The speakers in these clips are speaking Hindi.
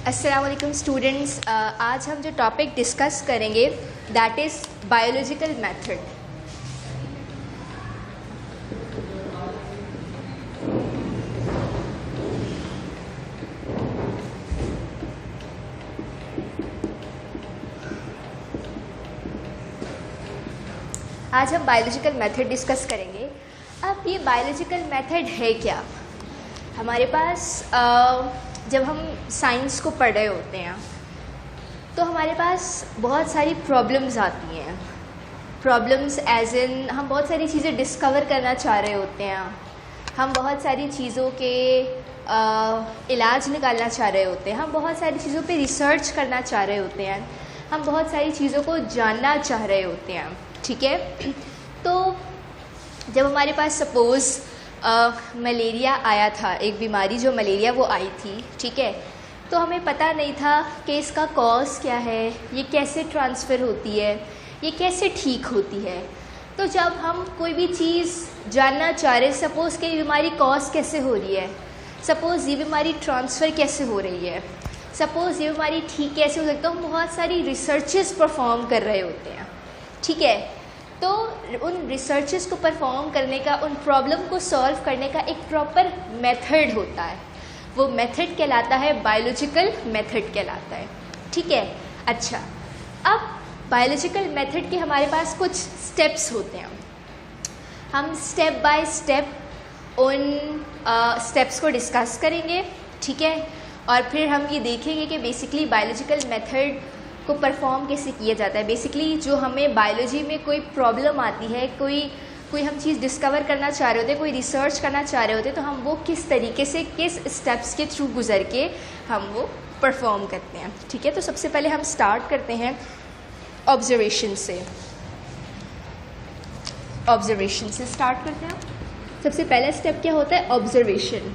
अस्सलाम वालेकुम स्टूडेंट्स। आज हम जो टॉपिक डिस्कस करेंगे दैट इज़ बायोलॉजिकल मेथड। आज हम बायोलॉजिकल मेथड डिस्कस करेंगे। अब ये बायोलॉजिकल मेथड है क्या? हमारे पास जब हम साइंस को पढ़ रहे होते हैं तो हमारे पास बहुत सारी प्रॉब्लम्स आती हैं। प्रॉब्लम्स एज इन हम बहुत सारी चीज़ें डिस्कवर करना चाह रहे होते हैं, हम बहुत सारी चीज़ों के इलाज निकालना चाह रहे होते हैं, हम बहुत सारी चीज़ों पे रिसर्च करना चाह रहे होते हैं, हम बहुत सारी चीज़ों को जानना चाह रहे होते हैं। ठीक है, तो जब हमारे पास सपोज़ मलेरिया आया था, एक बीमारी जो मलेरिया वो आई थी, ठीक है, तो हमें पता नहीं था कि इसका कॉज क्या है, ये कैसे ट्रांसफ़र होती है, ये कैसे ठीक होती है। तो जब हम कोई भी चीज़ जानना चाह रहे, सपोज़ कि ये बीमारी कॉज कैसे हो रही है, सपोज़ ये बीमारी ट्रांसफ़र कैसे हो रही है, सपोज़ ये बीमारी ठीक कैसे हो सकती है, तो हम बहुत सारी रिसर्चेस परफॉर्म कर रहे होते हैं। ठीक है, तो उन रिसर्चेस को परफॉर्म करने का, उन प्रॉब्लम को सॉल्व करने का एक प्रॉपर मेथड होता है। वो मेथड कहलाता है बायोलॉजिकल मेथड कहलाता है। ठीक है, अच्छा, अब बायोलॉजिकल मेथड के हमारे पास कुछ स्टेप्स होते हैं। हम स्टेप बाय स्टेप उन स्टेप्स को डिस्कस करेंगे। ठीक है, और फिर हम ये देखेंगे कि बेसिकली बायोलॉजिकल मेथड को परफॉर्म कैसे किया जाता है। बेसिकली जो हमें बायोलॉजी में कोई प्रॉब्लम आती है, कोई हम चीज़ डिस्कवर करना चाह रहे होते हैं, कोई रिसर्च करना चाह रहे होते हैं, तो हम वो किस तरीके से, किस स्टेप्स के थ्रू गुजर के हम वो परफॉर्म करते हैं। ठीक है, तो सबसे पहले हम स्टार्ट करते हैं ऑब्जर्वेशन से। ऑब्जर्वेशन से स्टार्ट करते हैं। सबसे पहला स्टेप क्या होता है? ऑब्जर्वेशन।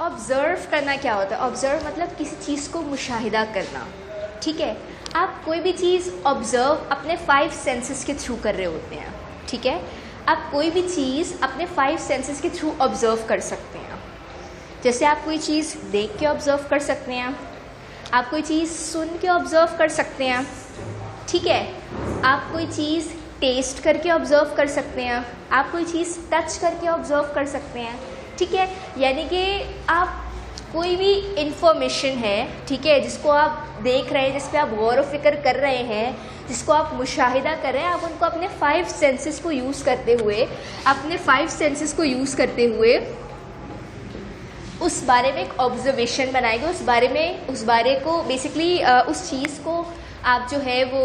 ऑब्ज़र्व करना क्या होता है? ऑब्ज़र्व मतलब किसी चीज़ को मुशाहिदा करना। ठीक है, आप कोई भी चीज़ ऑब्ज़र्व अपने 5 सेंसेस के थ्रू कर रहे होते हैं। ठीक है, आप कोई भी चीज़ अपने 5 सेंसेस के थ्रू ऑब्ज़र्व कर सकते हैं। जैसे आप कोई चीज़ देख के ऑब्ज़र्व कर सकते हैं, आप कोई चीज़ सुन के ऑब्ज़र्व कर सकते हैं। ठीक है, आप कोई चीज़ टेस्ट करके ऑब्ज़र्व कर सकते हैं, आप कोई चीज़ टच करके ऑब्ज़र्व कर सकते हैं। ठीक है, यानी कि आप कोई भी इंफॉर्मेशन है, ठीक है, जिसको आप देख रहे हैं, जिस पे आप गौर व फिक्र कर रहे हैं, जिसको आप मुशाहिदा कर रहे हैं, आप उनको अपने 5 सेंसेस को यूज़ करते हुए, अपने 5 सेंसेस को यूज़ करते हुए उस बारे में एक ऑब्जर्वेशन बनाएंगे। उस बारे को बेसिकली उस चीज़ को आप जो है वो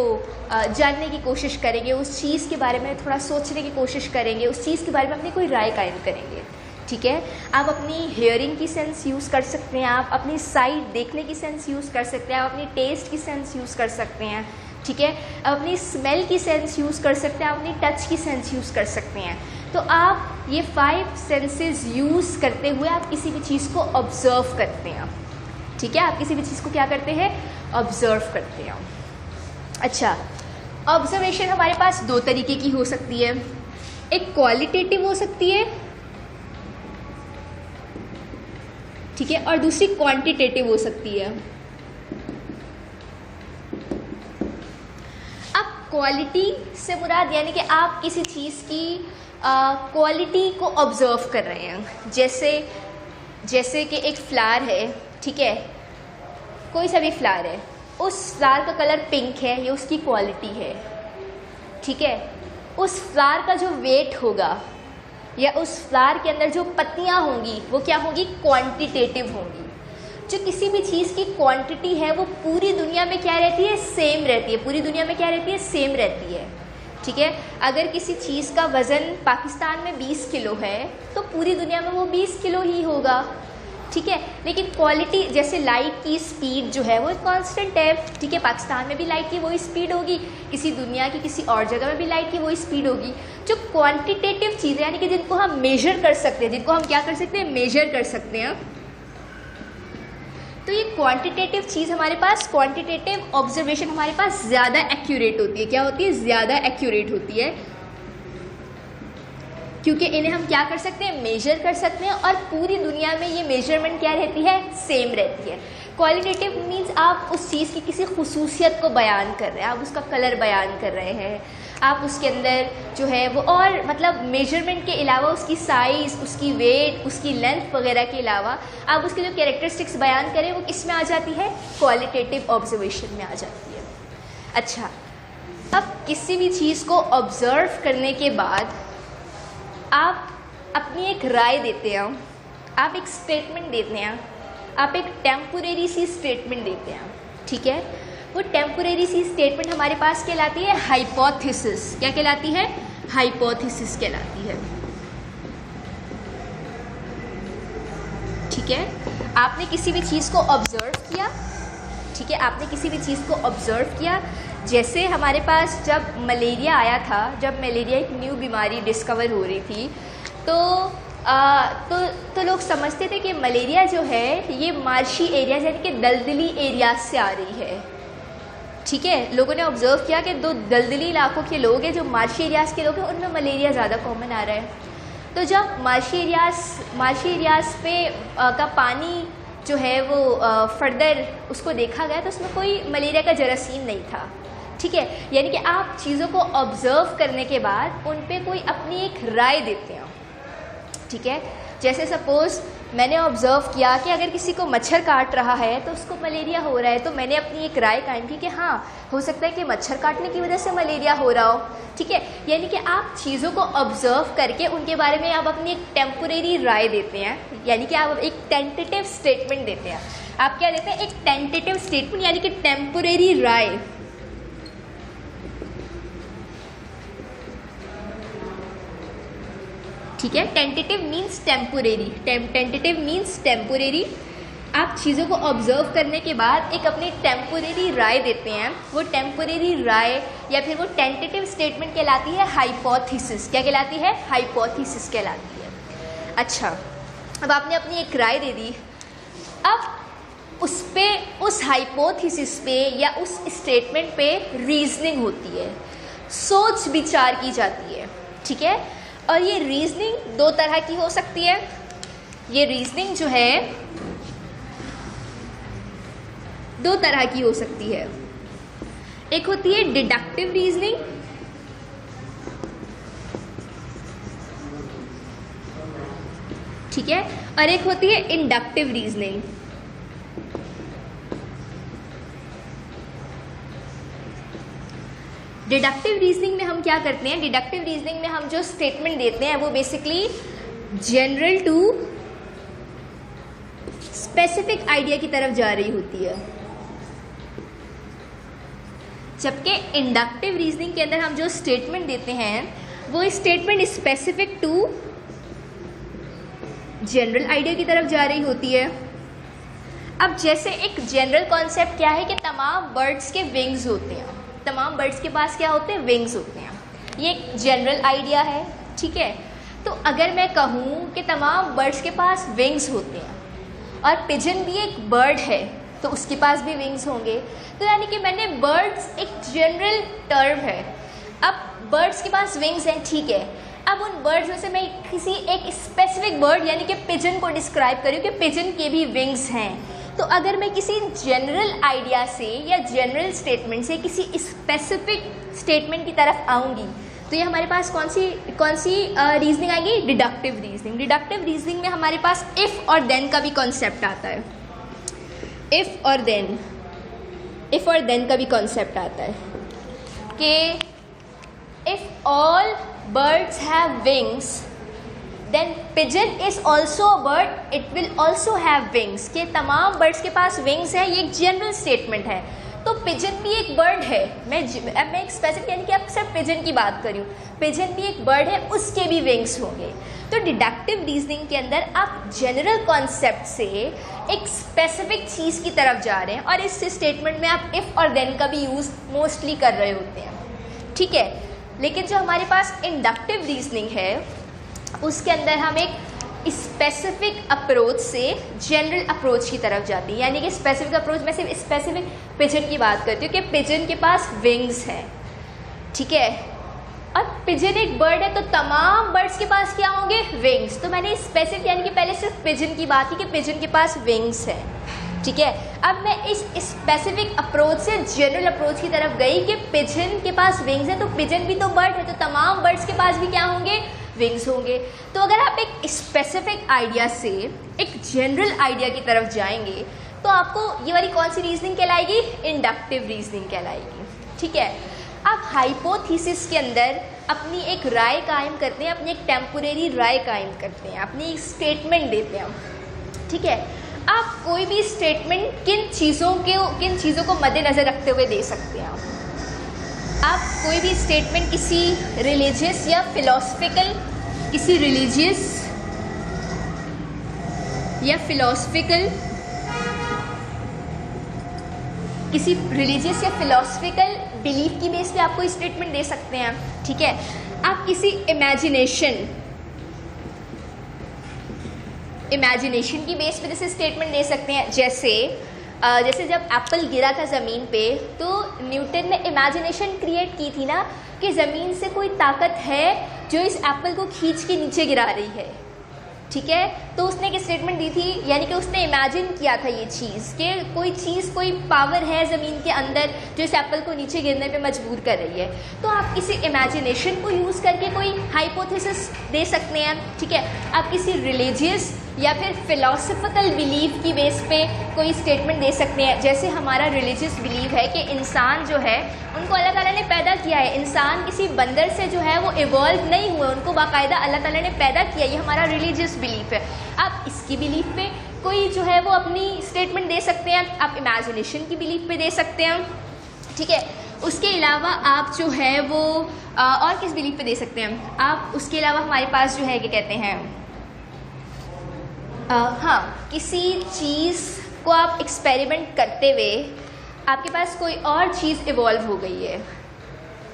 जानने की कोशिश करेंगे, उस चीज़ के बारे में थोड़ा सोचने की कोशिश करेंगे, उस चीज़ के बारे में अपनी कोई राय कायम करेंगे। ठीक है, आप अपनी हेयरिंग की सेंस यूज़ कर सकते हैं, आप अपनी साइट देखने की सेंस यूज़ कर सकते हैं, आप अपनी टेस्ट की सेंस यूज़ कर सकते हैं। ठीक है, आप अपनी स्मेल की सेंस यूज़ कर सकते हैं, आप अपनी टच की सेंस यूज़ कर सकते हैं। तो आप ये 5 सेंसेस यूज़ करते हुए आप किसी भी चीज़ को ऑब्ज़र्व करते हैं। ठीक है, आप किसी भी चीज़ को क्या करते हैं? ऑब्ज़र्व करते हैं। अच्छा, ऑब्जर्वेशन हमारे पास 2 तरीके की हो सकती है। एक क्वालिटेटिव हो सकती है, ठीक है, और दूसरी क्वांटिटेटिव हो सकती है। अब क्वालिटी से मुराद यानी कि आप किसी चीज़ की क्वालिटी को ऑब्जर्व कर रहे हैं। जैसे कि एक फ्लावर है, ठीक है, कोई सा भी फ्लावर है, उस फ्लावर का कलर पिंक है, ये उसकी क्वालिटी है। ठीक है, उस फ्लावर का जो वेट होगा या उस फ्लावर के अंदर जो पत्तियां होंगी वो क्या होंगी? क्वांटिटेटिव होंगी। जो किसी भी चीज़ की क्वांटिटी है वो पूरी दुनिया में क्या रहती है? सेम रहती है। पूरी दुनिया में क्या रहती है? सेम रहती है। ठीक है, अगर किसी चीज़ का वज़न पाकिस्तान में 20 किलो है तो पूरी दुनिया में वो 20 किलो ही होगा। ठीक है, लेकिन क्वालिटी, जैसे लाइट की स्पीड जो है वो कांस्टेंट है। ठीक है, पाकिस्तान में भी लाइट की वही स्पीड होगी, किसी दुनिया की किसी और जगह में भी लाइट की वही स्पीड होगी। जो क्वांटिटेटिव चीज़ें यानी कि जिनको हम मेजर कर सकते हैं, जिनको हम क्या कर सकते हैं? मेजर कर सकते हैं, तो ये क्वांटिटेटिव चीज़ हमारे पास, क्वांटिटेटिव ऑब्जर्वेशन हमारे पास ज़्यादा एक्यूरेट होती है। क्या होती है? ज़्यादा एक्यूरेट होती है, क्योंकि इन्हें हम क्या कर सकते हैं? मेजर कर सकते हैं, और पूरी दुनिया में ये मेजरमेंट क्या रहती है? सेम रहती है। क्वालिटेटिव मीन्स आप उस चीज़ की किसी खुसूसियत को बयान कर रहे हैं, आप उसका कलर बयान कर रहे हैं, आप उसके अंदर जो है वो, और मतलब मेजरमेंट के अलावा उसकी साइज़, उसकी वेट, उसकी लेंथ वगैरह के अलावा आप उसके जो कैरेक्टरिस्टिक्स बयान करें वो किस में आ जाती है? क्वालिटेटिव ऑब्जर्वेशन में आ जाती है। अच्छा, अब किसी भी चीज़ को ऑब्ज़र्व करने के बाद आप अपनी एक राय देते हैं, आप एक स्टेटमेंट देते हैं, आप एक टेम्पोरेरी सी स्टेटमेंट देते हैं, ठीक है? वो टेम्पोरेरी सी स्टेटमेंट हमारे पास कहलाती है हाइपोथेसिस। क्या कहलाती है? हाइपोथेसिस कहलाती है, ठीक है? आपने किसी भी चीज़ को ऑब्जर्व किया, ठीक है? आपने किसी भी चीज़ को ऑब्जर्व किया। जैसे हमारे पास जब मलेरिया आया था, जब मलेरिया एक न्यू बीमारी डिस्कवर हो रही थी, तो लोग समझते थे कि मलेरिया जो है ये मार्शी एरियाज यानी कि दलदली एरियाज से आ रही है, ठीक है? लोगों ने ऑब्जर्व किया कि दो दलदली इलाकों के लोग हैं, जो मार्शी एरियाज़ के लोग हैं, उनमें मलेरिया ज़्यादा कॉमन आ रहा है। तो जब मार्शी एरियाज़ पे का पानी जो है वो फर्दर उसको देखा गया तो उसमें कोई मलेरिया का जरासीम नहीं था, ठीक है? यानी कि आप चीज़ों को ऑब्जर्व करने के बाद उन पे कोई अपनी एक राय देते हैं, ठीक है? जैसे सपोज़ मैंने ऑब्ज़र्व किया कि अगर किसी को मच्छर काट रहा है तो उसको मलेरिया हो रहा है, तो मैंने अपनी एक राय कायम की कि हाँ, हो सकता है कि मच्छर काटने की वजह से मलेरिया हो रहा हो, ठीक है? यानी कि आप चीज़ों को ऑब्ज़र्व करके उनके बारे में आप अपनी एक टेम्पोरेरी राय देते हैं, यानी कि आप एक टेंटेटिव स्टेटमेंट देते हैं। आप क्या देते हैं? एक टेंटेटिव स्टेटमेंट, यानी कि टेम्पोरेरी राय। ठीक है? Tentative means temporary, tentative means temporary. आप चीज़ों को ऑब्जर्व करने के बाद एक अपनी टेम्पोरेरी राय देते हैं। वो टेम्पोरेरी राय या फिर वो टेंटेटिव स्टेटमेंट कहलाती है हाइपोथेसिस। क्या कहलाती है? हाइपोथेसिस कहलाती है। अच्छा, अब आपने अपनी एक राय दे दी, अब उस हाइपोथेसिस पे या उस स्टेटमेंट पे रीजनिंग होती है, सोच विचार की जाती है, ठीक है? और ये रीजनिंग दो तरह की हो सकती है। ये रीजनिंग जो है दो तरह की हो सकती है। एक होती है डिडक्टिव रीजनिंग, ठीक है? और एक होती है इंडक्टिव रीजनिंग। डिडक्टिव रीजनिंग में हम क्या करते हैं? डिडक्टिव रीजनिंग में हम जो स्टेटमेंट देते हैं वो basically general to specific idea की तरफ जा रही होती है, जबकि इंडक्टिव रीजनिंग के अंदर हम जो स्टेटमेंट देते हैं वो statement specific to general idea की तरफ जा रही होती है। अब जैसे एक जनरल कॉन्सेप्ट क्या है कि तमाम बर्ड्स के विंग्स होते हैं, तमाम बर्ड्स के पास क्या होते हैं? विंग्स होते हैं। ये एक जनरल आइडिया है, ठीक है? तो अगर मैं कहूँ कि तमाम बर्ड्स के पास विंग्स होते हैं और पिजन भी एक बर्ड है तो उसके पास भी विंग्स होंगे, तो यानी कि मैंने बर्ड्स एक जनरल टर्म है। अब बर्ड्स के पास विंग्स हैं, ठीक है? अब उन बर्ड्स में से मैं किसी एक स्पेसिफिक बर्ड यानी कि पिजन को डिस्क्राइब करूँ कि पिजन के भी विंग्स हैं, तो अगर मैं किसी जनरल आइडिया से या जनरल स्टेटमेंट से किसी स्पेसिफिक स्टेटमेंट की तरफ आऊँगी तो ये हमारे पास कौन सी रीजनिंग आएगी? Deductive reasoning. डिडक्टिव रीजनिंग में हमारे पास इफ़ और देन का भी कॉन्सेप्ट आता है। इफ़ और देन का भी कॉन्सेप्ट आता है कि if all birds have wings then pigeon is also a bird, it will also have wings। कि तमाम बर्ड्स के पास विंग्स है, ये एक जनरल स्टेटमेंट है। तो पिजन भी एक बर्ड है, मैं एक स्पेसिफिक यानी कि अब सिर्फ पिजन की बात करूँ, पिजन भी एक बर्ड है, उसके भी विंग्स होंगे। तो डिडक्टिव रीजनिंग के अंदर आप जनरल कॉन्सेप्ट से एक स्पेसिफिक चीज़ की तरफ जा रहे हैं और इस स्टेटमेंट में आप इफ़ और देन का भी यूज़ मोस्टली कर रहे होते हैं, ठीक है? लेकिन जो हमारे पास इंडक्टिव रीजनिंग है उसके अंदर हम एक स्पेसिफिक अप्रोच से जनरल अप्रोच की तरफ जाती है। यानी कि स्पेसिफिक अप्रोच में सिर्फ स्पेसिफिक पिजन की बात करती हूँ कि पिजन के पास विंग्स हैं, ठीक है, और पिजन एक बर्ड है तो तमाम बर्ड्स के पास क्या होंगे, विंग्स। तो मैंने स्पेसिफिक यानी कि पहले सिर्फ पिजन की बात की कि पिजन के पास विंग्स हैं, ठीक है। अब मैं इस स्पेसिफिक अप्रोच से जनरल अप्रोच की तरफ गई कि पिजन के पास विंग्स है, तो पिजन भी तो बर्ड है, तो तमाम बर्ड्स के पास भी क्या होंगे, विंग्स होंगे। तो अगर आप एक स्पेसिफिक आइडिया से एक जनरल आइडिया की तरफ जाएंगे तो आपको ये वाली कौन सी रीजनिंग कहलाएगी, इंडक्टिव रीजनिंग कहलाएगी, ठीक है। आप हाइपोथेसिस के अंदर अपनी एक राय कायम करते हैं, अपनी एक टेम्पोरेरी राय कायम करते हैं, अपनी एक स्टेटमेंट देते हैं, ठीक है। आप कोई भी स्टेटमेंट किन चीज़ों को मद्देनज़र रखते हुए दे सकते हैं। आप कोई भी स्टेटमेंट किसी रिलीजियस या फिलॉसफिकल बिलीफ की बेस पे आप कोई स्टेटमेंट दे सकते हैं, ठीक है। आप किसी इमेजिनेशन की बेस पे जैसे स्टेटमेंट दे सकते हैं। जैसे जब एप्पल गिरा था ज़मीन पे तो न्यूटन ने इमेजिनेशन क्रिएट की थी ना कि ज़मीन से कोई ताकत है जो इस एप्पल को खींच के नीचे गिरा रही है, ठीक है। तो उसने एक स्टेटमेंट दी थी, यानी कि उसने इमेजिन किया था ये चीज़ कि कोई पावर है ज़मीन के अंदर जो इस एप्पल को नीचे गिरने पे मजबूर कर रही है। तो आप किसी इमेजिनेशन को यूज़ करके कोई हाइपोथेसिस दे सकते हैं, ठीक है। आप किसी रिलीजियस या फिर फिलॉसफिकल बिलीफ की बेस पे कोई स्टेटमेंट दे सकते हैं। जैसे हमारा रिलीजियस बिलीव है कि इंसान जो है उनको अल्लाह ताला ने पैदा किया है, इंसान किसी बंदर से जो है वो इवॉल्व नहीं हुए, उनको बाकायदा अल्लाह ताला ने पैदा किया, ये हमारा रिलीजियस बिलीफ है। आप इसकी बिलीफ पे कोई जो है वो अपनी स्टेटमेंट दे सकते हैं, आप इमेजिनेशन की बिलीफ पे दे सकते हैं, ठीक है। उसके अलावा आप जो है वो और किस बिलीफ पे दे सकते हैं आप, उसके अलावा हमारे पास जो है क्या कहते हैं, हाँ, किसी चीज़ को आप एक्सपेरिमेंट करते हुए आपके पास कोई और चीज़ इवॉल्व हो गई है,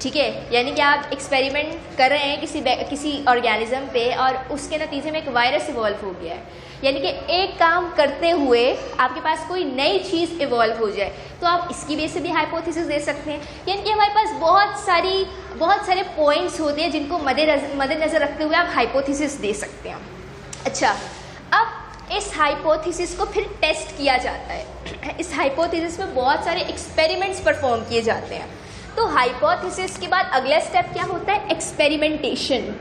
ठीक है। यानी कि आप एक्सपेरिमेंट कर रहे हैं किसी ऑर्गेनिज्म पे और उसके नतीजे में एक वायरस इवॉल्व हो गया है, यानी कि एक काम करते हुए आपके पास कोई नई चीज़ इवॉल्व हो जाए, तो आप इसकी बेस से भी हाइपोथेसिस दे सकते हैं। यानी कि हमारे पास बहुत सारे पॉइंट्स होते हैं जिनको मद्देनज़र रखते हुए आप हाइपोथेसिस दे सकते हैं। अच्छा, अब इस हाइपोथेसिस को फिर टेस्ट किया जाता है। इस हाइपोथेसिस में बहुत सारे एक्सपेरिमेंट्स परफॉर्म किए जाते हैं। तो हाइपोथेसिस के बाद अगला स्टेप क्या होता है, एक्सपेरिमेंटेशन।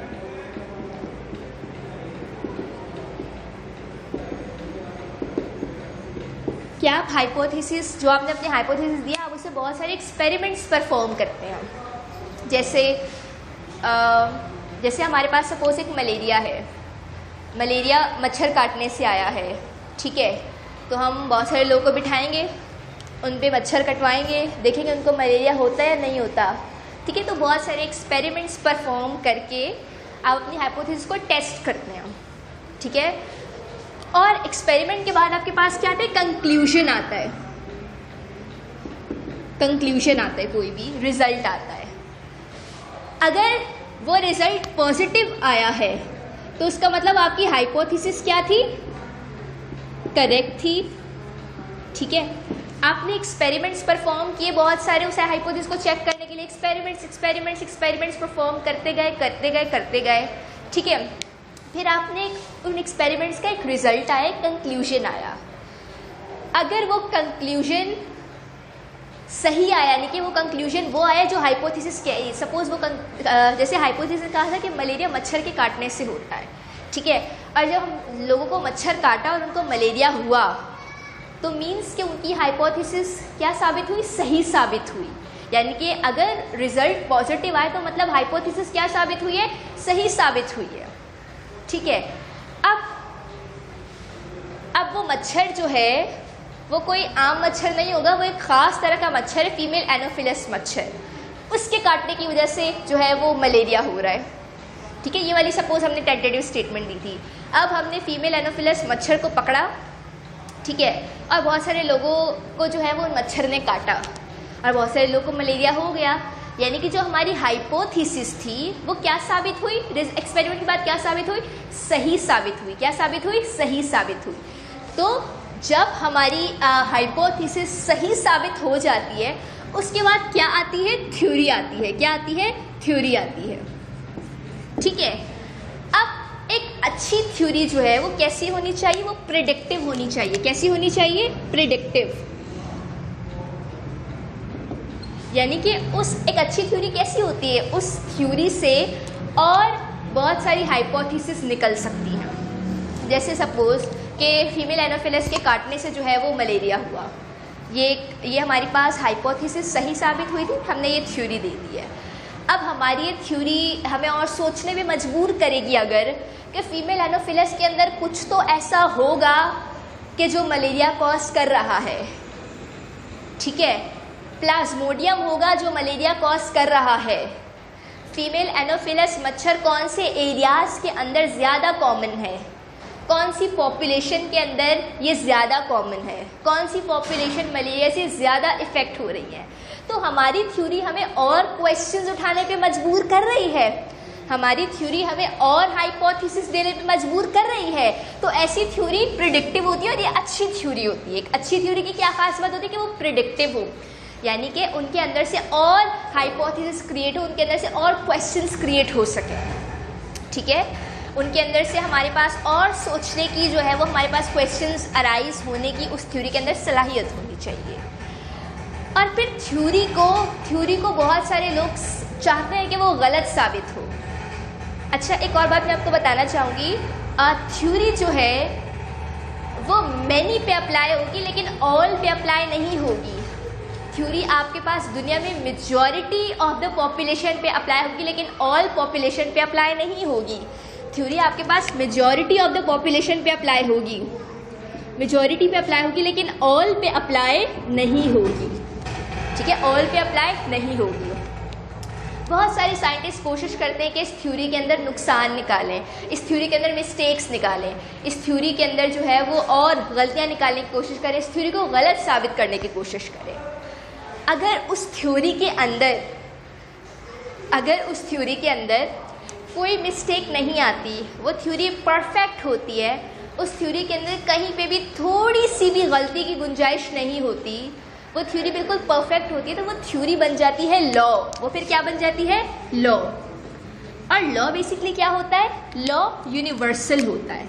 क्या आप हाइपोथेसिस जो आपने अपनी हाइपोथेसिस दिया आप उससे बहुत सारे एक्सपेरिमेंट्स परफॉर्म करते हैं। जैसे हमारे पास सपोज एक मलेरिया है, मलेरिया मच्छर काटने से आया है, ठीक है। तो हम बहुत सारे लोगों को बिठाएंगे, उन पे मच्छर कटवाएंगे, देखेंगे उनको मलेरिया होता है या नहीं होता, ठीक है। तो बहुत सारे एक्सपेरिमेंट्स परफॉर्म करके आप अपनी हाइपोथेसिस को टेस्ट करते हैं, ठीक है। और एक्सपेरिमेंट के बाद आपके पास क्या आता है, कंक्लूजन आता है। कोई भी रिजल्ट आता है। अगर वो रिजल्ट पॉजिटिव आया है तो उसका मतलब आपकी हाइपोथेसिस क्या थी, करेक्ट थी, ठीक है। आपने एक्सपेरिमेंट्स परफॉर्म किए बहुत सारे उस हाइपोथेसिस को चेक करने के लिए, एक्सपेरिमेंट्स परफॉर्म करते गए, ठीक है। फिर आपने उन एक्सपेरिमेंट्स का एक रिजल्ट आया, एक कंक्लूजन आया। अगर वो कंक्लूजन सही आया, यानी कि वो कंक्लूजन वो आया जो हाइपोथेसिस क्या है, सपोज वो जैसे हाइपोथेसिस कहा था कि मलेरिया मच्छर के काटने से होता है, ठीक है। और जब हम लोगों को मच्छर काटा और उनको मलेरिया हुआ तो मीन्स कि उनकी हाइपोथेसिस क्या साबित हुई, सही साबित हुई। यानी कि अगर रिजल्ट पॉजिटिव आए तो मतलब हाइपोथेसिस क्या साबित हुई है, सही साबित हुई है, ठीक है। अब वो मच्छर जो है वो कोई आम मच्छर नहीं होगा, वो एक ख़ास तरह का मच्छर है, फीमेल एनोफिलस मच्छर। उसके काटने की वजह से जो है वो मलेरिया हो रहा है, ठीक है। ये वाली सपोज हमने टेंटेटिव स्टेटमेंट दी थी। अब हमने फीमेल एनोफिलस मच्छर को पकड़ा, ठीक है, और बहुत सारे लोगों को जो है वो मच्छर ने काटा और बहुत सारे लोगों को मलेरिया हो गया। यानी कि जो हमारी हाइपोथेसिस थी वो क्या साबित हुई, एक्सपेरिमेंट के बाद क्या साबित हुई, सही साबित हुई। क्या साबित हुई, सही साबित हुई। तो जब हमारी हाइपोथेसिस सही साबित हो जाती है उसके बाद क्या आती है, थ्योरी आती है। क्या आती है, थ्योरी आती है। ठीक है, अब एक अच्छी थ्योरी जो है वो कैसी होनी चाहिए, वो प्रिडिक्टिव होनी चाहिए। कैसी होनी चाहिए, प्रिडिक्टिव। यानी कि एक अच्छी थ्योरी कैसी होती है, उस थ्योरी से और बहुत सारी हाइपोथेसिस निकल सकती हैं। जैसे सपोज कि फीमेल एनोफिलस के काटने से जो है वो मलेरिया हुआ, ये हमारे पास हाइपोथेसिस सही साबित हुई थी, हमने ये थ्योरी दे दी है। अब हमारी ये थ्योरी हमें और सोचने में मजबूर करेगी अगर कि फीमेल एनोफिलस के अंदर कुछ तो ऐसा होगा कि जो मलेरिया कॉज कर रहा है। ठीक है, प्लाज्मोडियम होगा जो मलेरिया कॉज कर रहा है। फीमेल एनोफिलस मच्छर कौन से एरियाज के अंदर ज़्यादा कॉमन है, कौन सी पॉपुलेशन के अंदर ये ज़्यादा कॉमन है, कौन सी पॉपुलेशन मलेरिया से ज़्यादा इफ़ेक्ट हो रही है। तो हमारी थ्योरी हमें और क्वेश्चंस उठाने पे मजबूर कर रही है, हमारी थ्योरी हमें और हाइपोथेसिस देने पे मजबूर कर रही है। तो ऐसी थ्योरी प्रिडिक्टिव होती है और ये अच्छी थ्योरी होती है। एक अच्छी थ्योरी की क्या खास बात होती है कि वो प्रिडिक्टिव हो, यानी कि उनके अंदर से और हाइपोथेसिस क्रिएट हो, उनके अंदर से और क्वेश्चंस क्रिएट हो सके। ठीक है, उनके अंदर से हमारे पास और सोचने की जो है वो हमारे पास क्वेश्चंस अराइज होने की उस थ्योरी के अंदर सलाहियत होनी चाहिए। और फिर थ्योरी को बहुत सारे लोग चाहते हैं कि वो गलत साबित हो। अच्छा, एक और बात मैं आपको बताना चाहूँगी, थ्योरी जो है वो मैनी पे अप्लाई होगी लेकिन ऑल पे अप्लाई नहीं होगी। थ्योरी आपके पास दुनिया में मेजॉरिटी ऑफ द पॉपुलेशन पे अप्लाई होगी लेकिन ऑल पॉपुलेशन पे अप्लाई नहीं होगी। थ्योरी आपके पास मेजॉरिटी ऑफ द पॉपुलेशन पे अप्लाई होगी, मेजॉरिटी पे अप्लाई होगी लेकिन ऑल पे अप्लाई नहीं होगी। ठीक है, ऑल पे अप्लाई नहीं होगी। बहुत सारे साइंटिस्ट कोशिश करते हैं कि इस थ्योरी के अंदर नुकसान निकालें, इस थ्योरी के अंदर मिस्टेक्स निकालें, इस थ्योरी के अंदर जो है वो और गलतियां निकालने की कोशिश करें, इस थ्योरी को गलत साबित करने की कोशिश करें। अगर उस थ्योरी के अंदर कोई मिस्टेक नहीं आती, वो थ्योरी परफेक्ट होती है, उस थ्योरी के अंदर कहीं पे भी थोड़ी सी भी गलती की गुंजाइश नहीं होती, वो थ्योरी बिल्कुल परफेक्ट होती है, तो वो थ्योरी बन जाती है लॉ। वो फिर क्या बन जाती है, लॉ। और लॉ बेसिकली क्या होता है, लॉ यूनिवर्सल होता है।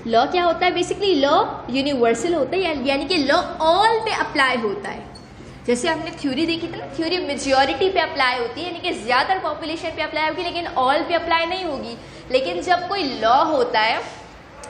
लॉ क्या होता है, बेसिकली लॉ यूनिवर्सल होता है, यानी कि लॉ ऑल पे अप्लाई होता है। जैसे हमने थ्योरी देखी थी ना, थ्योरी मेजॉरिटी पे अप्लाई होती है, यानी कि ज़्यादातर पॉपुलेशन पे अप्लाई होगी लेकिन ऑल पे अप्लाई नहीं होगी। लेकिन जब कोई लॉ होता है,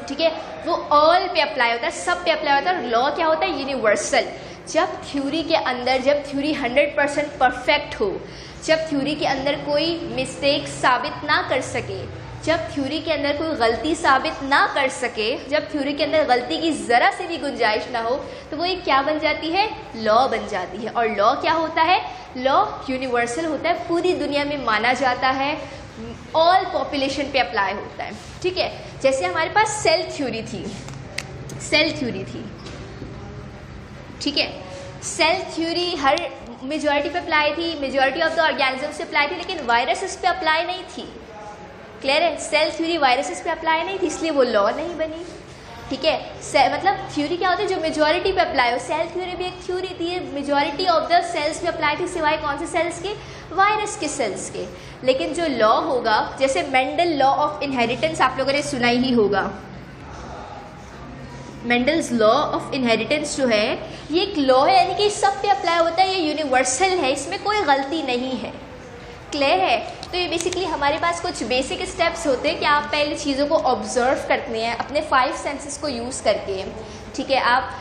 ठीक है, वो ऑल पे अप्लाई होता है, सब पे अप्लाई होता है। लॉ क्या होता है, यूनिवर्सल। जब थ्योरी के अंदर, जब थ्योरी 100% परफेक्ट हो, जब थ्योरी के अंदर कोई मिस्टेक साबित ना कर सके, जब थ्योरी के अंदर कोई गलती साबित ना कर सके, जब थ्योरी के अंदर गलती की ज़रा से भी गुंजाइश ना हो, तो वो एक क्या बन जाती है, लॉ बन जाती है। और लॉ क्या होता है, लॉ यूनिवर्सल होता है, पूरी दुनिया में माना जाता है, ऑल पॉपुलेशन पे अप्लाई होता है। ठीक है, जैसे हमारे पास सेल थ्योरी थी, ठीक है, सेल थ्योरी हर मेजॉरिटी पे अप्लाई थी, मेजॉरिटी ऑफ द ऑर्गेनिजम्स पे अप्लाई थी, लेकिन वायरसेस पे अप्लाई नहीं थी। क्लियर है, सेल थ्योरी वायरसेस पे अप्लाई नहीं थी, इसलिए वो लॉ नहीं बनी। ठीक है, मतलब थ्योरी क्या होती है, जो मेजॉरिटी पे अप्लाई हो। सेल थ्योरी भी एक थ्योरी थी, मेजॉरिटी ऑफ द सेल्स पे अप्लाई थी, सिवाय कौन से सेल्स के, वायरस के सेल्स के। लेकिन जो लॉ होगा, जैसे मेंडल लॉ ऑफ इनहेरिटेंस आप लोगों ने सुना ही होगा, मेंडल्स लॉ ऑफ इनहेरिटेंस जो है ये एक लॉ है, यानी कि सब पे अप्लाई होता है, ये यूनिवर्सल है, इसमें कोई गलती नहीं है। क्लियर है, तो ये बेसिकली हमारे पास कुछ बेसिक स्टेप्स होते हैं कि आप पहले चीज़ों को ऑब्जर्व करते हैं अपने 5 सेंसेस को यूज़ करके। ठीक है, आप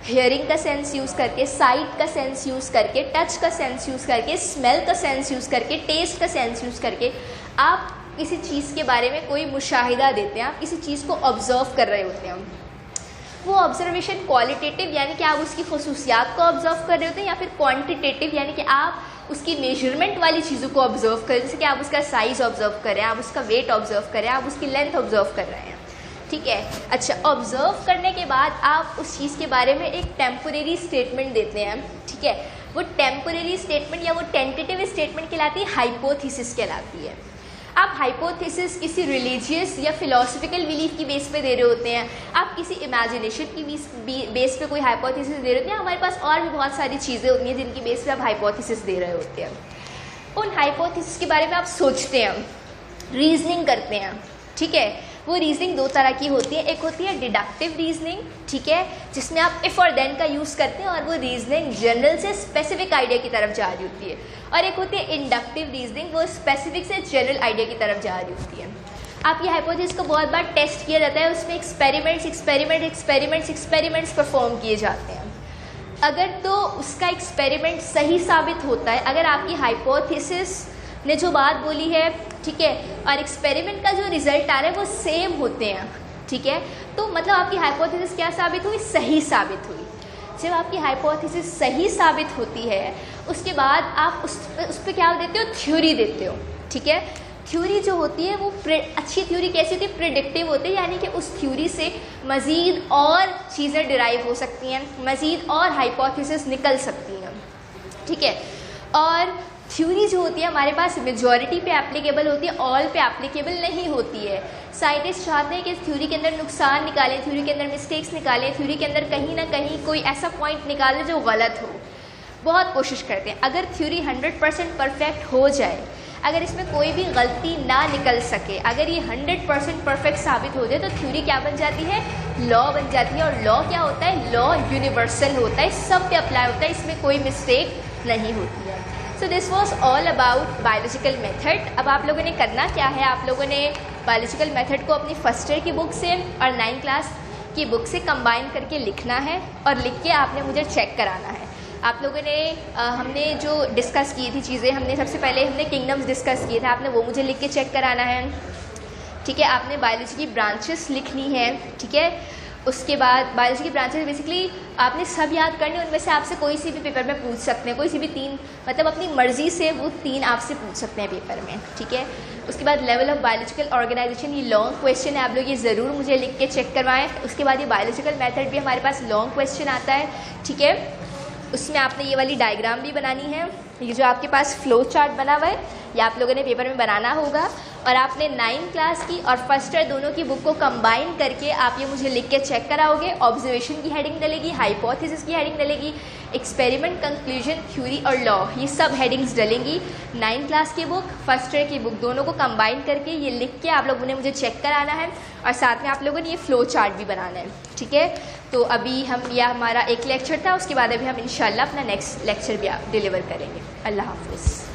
हियरिंग का सेंस यूज़ करके, साइट का सेंस यूज़ करके, टच का सेंस यूज़ करके, स्मेल का सेंस यूज़ करके, टेस्ट का सेंस यूज़ करके आप किसी चीज़ के बारे में कोई मुशाहिदा देते हैं, आप किसी चीज़ को ऑब्जर्व कर रहे होते हैं। वो ऑब्जर्वेशन क्वालिटेटिव यानी कि आप उसकी खसूसियात को ऑब्जर्व कर रहे होते हैं, या फिर क्वांटिटेटिव यानी कि आप उसकी मेजरमेंट वाली चीज़ों को ऑब्जर्व करें, जैसे कि आप उसका साइज़ ऑब्जर्व कर रहे हैं, आप उसका वेट ऑब्जर्व कर रहे हैं, आप उसकी लेंथ ऑब्जर्व कर रहे हैं। ठीक है। अच्छा, ऑब्जर्व करने के बाद आप उस चीज़ के बारे में एक टेम्परेरी स्टेटमेंट देते हैं, ठीक है। वो टेम्परेरी स्टेटमेंट या वो टेंटेटिव स्टेटमेंट कहलाती है, हाइपोथेसिस कहलाती है। आप हाइपोथेसिस किसी रिलीजियस या फिलोसफिकल बिलीफ की बेस पे दे रहे होते हैं, आप किसी इमेजिनेशन की बेस पे कोई हाइपोथेसिस दे रहे होते हैं। हमारे पास और भी बहुत सारी चीज़ें होती हैं जिनकी बेस पे आप हाइपोथेसिस दे रहे होते हैं। उन हाइपोथेसिस के बारे में आप सोचते हैं, रीजनिंग करते हैं, ठीक है। वो रीजनिंग दो तरह की होती है, एक होती है डिडक्टिव रीजनिंग, ठीक है, जिसमें आप इफ़ और देन का यूज़ करते हैं और वो रीजनिंग जनरल से स्पेसिफिक आइडिया की तरफ जा रही होती है। और एक होती है इंडक्टिव रीजनिंग, वो स्पेसिफिक से जनरल आइडिया की तरफ जा रही होती है। आपकी हाइपोथेसिस को बहुत बार टेस्ट किया जाता है, उसमें एक्सपेरिमेंट्स परफॉर्म किए जाते हैं। अगर तो उसका एक्सपेरिमेंट सही साबित होता है, अगर आपकी हाइपोथेसिस ने जो बात बोली है, ठीक है, और एक्सपेरिमेंट का जो रिजल्ट आ रहा है वो सेम होते हैं, ठीक है, तो मतलब आपकी हाइपोथेसिस क्या साबित हुई? सही साबित हुई। जब आपकी हाइपोथेसिस सही साबित होती है, उसके बाद आप उस पर क्या देते हो? थ्योरी देते हो, ठीक है। थ्योरी जो होती है वो अच्छी थ्योरी कैसी होती है? प्रिडिक्टिव होती है, यानी कि उस थ्योरी से मज़ीद और चीज़ें डिराइव हो सकती हैं, मज़ीद और हाइपोथेसिस निकल सकती हैं, ठीक है। और थ्योरी जो होती है हमारे पास मेजॉरिटी पे एप्लीकेबल होती है, ऑल पे एप्लीकेबल नहीं होती है। साइंटिस्ट चाहते हैं कि थ्योरी के अंदर नुकसान निकालें, थ्योरी के अंदर मिस्टेक्स निकालें, थ्योरी के अंदर कहीं ना कहीं कोई ऐसा पॉइंट निकालें जो गलत हो। बहुत कोशिश करते हैं। अगर थ्योरी 100% परफेक्ट हो जाए, अगर इसमें कोई भी गलती ना निकल सके, अगर ये 100% परफेक्ट साबित हो जाए, तो थ्योरी क्या बन जाती है? लॉ बन जाती है। और लॉ क्या होता है? लॉ यूनिवर्सल होता है, सब पे अप्लाई होता है, इसमें कोई मिस्टेक नहीं होती है। So this was all about biological method. अब आप लोगों ने करना क्या है, आप लोगों ने बायोलॉजिकल मेथड को अपनी फर्स्ट ईयर की बुक से और 9th क्लास की बुक से कंबाइन करके लिखना है, और लिख के आपने मुझे चेक कराना है। आप लोगों ने हमने जो डिस्कस की थी चीज़ें, हमने सबसे पहले हमने किंगडम्स डिस्कस किए थे, आपने वो मुझे लिख के चेक कराना है, ठीक है। आपने बायोलॉजी की ब्रांचेस लिखनी है, ठीक है। उसके बाद बायोलॉजी की ब्रांचेस बेसिकली आपने सब याद करनी, उनमें से आपसे कोई सी भी पेपर में पूछ सकते हैं, कोई सी भी 3, मतलब अपनी मर्जी से वो 3 आपसे पूछ सकते हैं पेपर में, ठीक है। उसके बाद लेवल ऑफ बायोलॉजिकल ऑर्गेनाइजेशन, ये लॉन्ग क्वेश्चन है, आप लोग ये ज़रूर मुझे लिख के चेक करवाएं। उसके बाद ये बायोलॉजिकल मेथड भी हमारे पास लॉन्ग क्वेश्चन आता है, ठीक है। उसमें आपने ये वाली डायग्राम भी बनानी है, ये जो आपके पास फ्लो चार्ट बना हुआ है, ये आप लोगों ने पेपर में बनाना होगा। और आपने 9th क्लास की और फर्स्ट ईयर दोनों की बुक को कंबाइन करके आप ये मुझे लिख के चेक कराओगे। ऑब्जर्वेशन की हेडिंग डलेगी, हाइपोथेसिस की हेडिंग डलेगी, एक्सपेरिमेंट, कंक्लूजन, थ्योरी और लॉ, ये सब हेडिंग्स डलेंगी। 9th क्लास की बुक, फर्स्ट ईयर की बुक, दोनों को कंबाइन करके ये लिख के आप लोगों ने मुझे चेक कराना है, और साथ में आप लोगों ने ये फ्लो चार्ट भी बनाना है, ठीक है। तो अभी यह हमारा एक लेक्चर था, उसके बाद अभी हम इंशाल्लाह अपना नेक्स्ट लेक्चर भी डिलीवर करेंगे। अल्लाह हाफिज़।